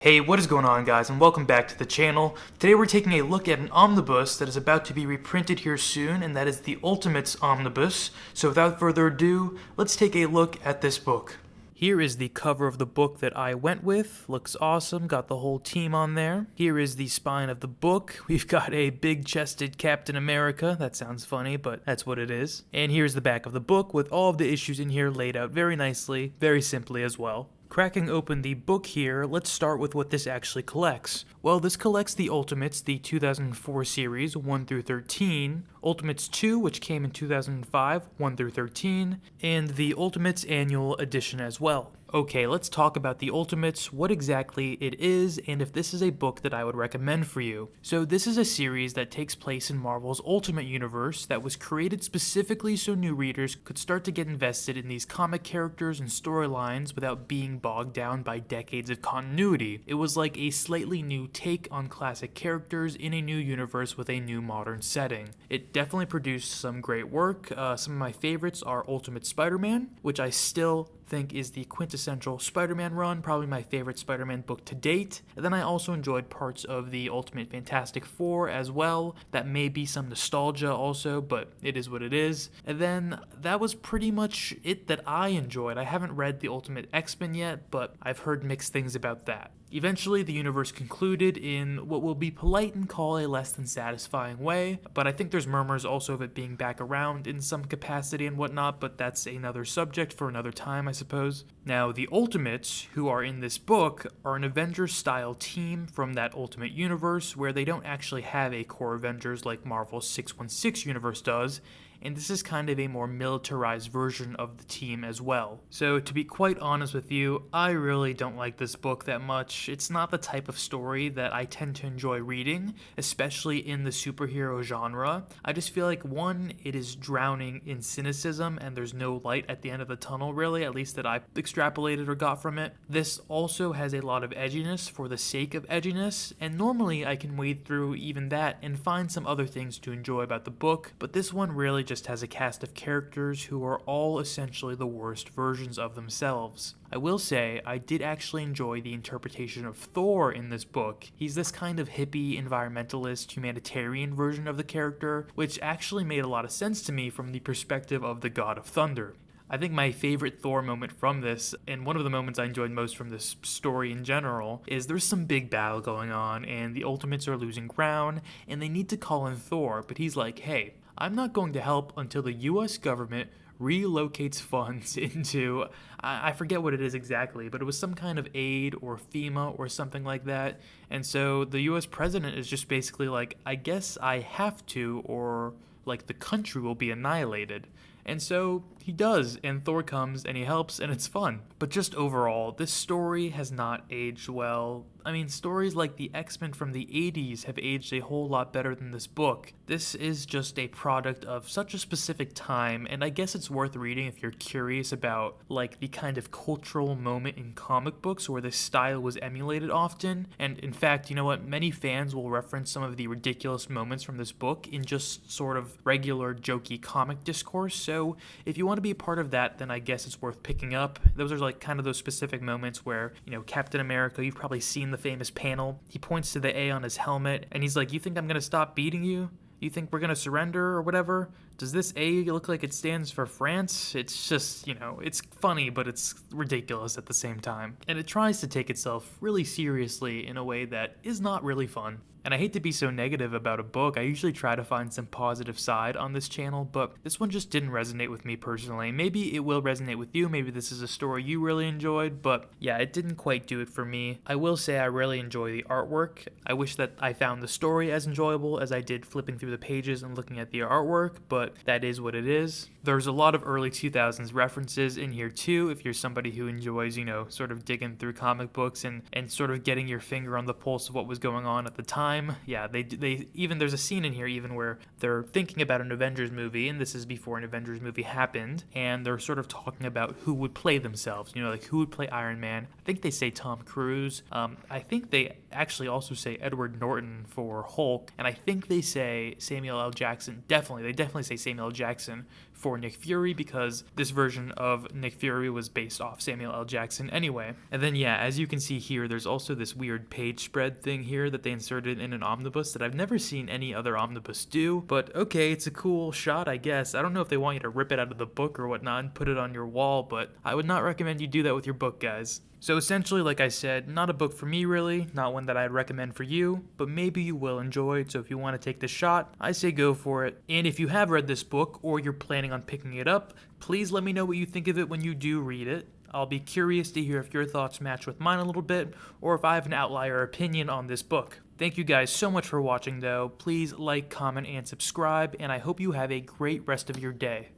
Hey, what is going on, guys, and welcome back to the channel. Today we're taking a look at an omnibus that is about to be reprinted here soon, and that is the Ultimates Omnibus. So without further ado, let's take a look at this book. Here is the cover of the book that I went with. Looks awesome, got the whole team on there. Here is the spine of the book. We've got a big-chested Captain America. That sounds funny, but that's what it is. And here's the back of the book with all of the issues in here laid out very nicely, very simply as well. Cracking open the book here, let's start with what this actually collects. Well, this collects the Ultimates, the 2004 series, 1 through 13, Ultimates 2, which came in 2005, 1 through 13, and the Ultimates Annual Edition as well. Okay, let's talk about the Ultimates, what exactly it is, and if this is a book that I would recommend for you. So this is a series that takes place in Marvel's Ultimate Universe that was created specifically so new readers could start to get invested in these comic characters and storylines without being bogged down by decades of continuity. It was like a slightly new take on classic characters in a new universe with a new modern setting. It definitely produced some great work. Some of my favorites are Ultimate Spider-Man, which I still think is the quintessential Spider-Man run, probably my favorite Spider-Man book to date. And then I also enjoyed parts of the Ultimate Fantastic Four as well. That may be some nostalgia also, but it is what it is. And then that was pretty much it that I enjoyed. I haven't read the Ultimate X-Men yet, but I've heard mixed things about that. Eventually, the universe concluded in what will be polite and call a less than satisfying way, but I think there's murmurs also of it being back around in some capacity and whatnot, but that's another subject for another time, I suppose. Now, the Ultimates, who are in this book, are an Avengers-style team from that Ultimate Universe, where they don't actually have a core Avengers like Marvel's 616 universe does, and this is kind of a more militarized version of the team as well. So to be quite honest with you, I really don't like this book that much. It's not the type of story that I tend to enjoy reading, especially in the superhero genre. I just feel like, one, it is drowning in cynicism and there's no light at the end of the tunnel really, at least that I extrapolated or got from it. This also has a lot of edginess for the sake of edginess, and normally I can wade through even that and find some other things to enjoy about the book, but this one really just has a cast of characters who are all essentially the worst versions of themselves. I will say, I did actually enjoy the interpretation of Thor in this book. He's this kind of hippie, environmentalist, humanitarian version of the character, which actually made a lot of sense to me from the perspective of the God of Thunder. I think my favorite Thor moment from this, and one of the moments I enjoyed most from this story in general, is there's some big battle going on, and the Ultimates are losing ground, and they need to call in Thor, but he's like, hey, I'm not going to help until the US government relocates funds into, I forget what it is exactly, but it was some kind of aid or FEMA or something like that. And so the US president is just basically like, I guess I have to, or like the country will be annihilated. And so he does, and Thor comes and he helps, and it's fun. But just overall, this story has not aged well. I mean, stories like the X-Men from the 80s have aged a whole lot better than this book. This is just a product of such a specific time, and I guess it's worth reading if you're curious about, like, the kind of cultural moment in comic books where this style was emulated often. And in fact, you know what? Many fans will reference some of the ridiculous moments from this book in just sort of regular jokey comic discourse. So if you want to be a part of that, then I guess it's worth picking up. Those are like kind of those specific moments where, you know, Captain America, you've probably seen the famous panel. He points to the A on his helmet and he's like, you think I'm going to stop beating you? You think we're going to surrender or whatever? Does this A look like it stands for France? It's just, you know, it's funny, but it's ridiculous at the same time. And it tries to take itself really seriously in a way that is not really fun. And I hate to be so negative about a book. I usually try to find some positive side on this channel, but this one just didn't resonate with me personally. Maybe it will resonate with you. Maybe this is a story you really enjoyed, but yeah, it didn't quite do it for me. I will say I really enjoy the artwork. I wish that I found the story as enjoyable as I did flipping through the pages and looking at the artwork, but that is what it is. There's a lot of early 2000s references in here too, if you're somebody who enjoys, you know, sort of digging through comic books and sort of getting your finger on the pulse of what was going on at the time. time, yeah, they even, there's a scene in here even where they're thinking about an Avengers movie, and this is before an Avengers movie happened, and they're sort of talking about who would play themselves, you know, like who would play Iron Man. I think they say Tom Cruise. I think they actually also say Edward Norton for Hulk, and I think they say Samuel L. Jackson. They definitely say Samuel L. Jackson for Nick Fury, because this version of Nick Fury was based off Samuel L. Jackson anyway. And then yeah, as you can see here, there's also this weird page spread thing here that they inserted in an omnibus that I've never seen any other omnibus do, but okay, it's a cool shot, I guess. I don't know if they want you to rip it out of the book or whatnot and put it on your wall, but I would not recommend you do that with your book, guys. So essentially, like I said, not a book for me really, not one that I'd recommend for you, but maybe you will enjoy it, so if you want to take the shot, I say go for it. And if you have read this book, or you're planning on picking it up, please let me know what you think of it when you do read it. I'll be curious to hear if your thoughts match with mine a little bit, or if I have an outlier opinion on this book. Thank you guys so much for watching though. Please like, comment, and subscribe, and I hope you have a great rest of your day.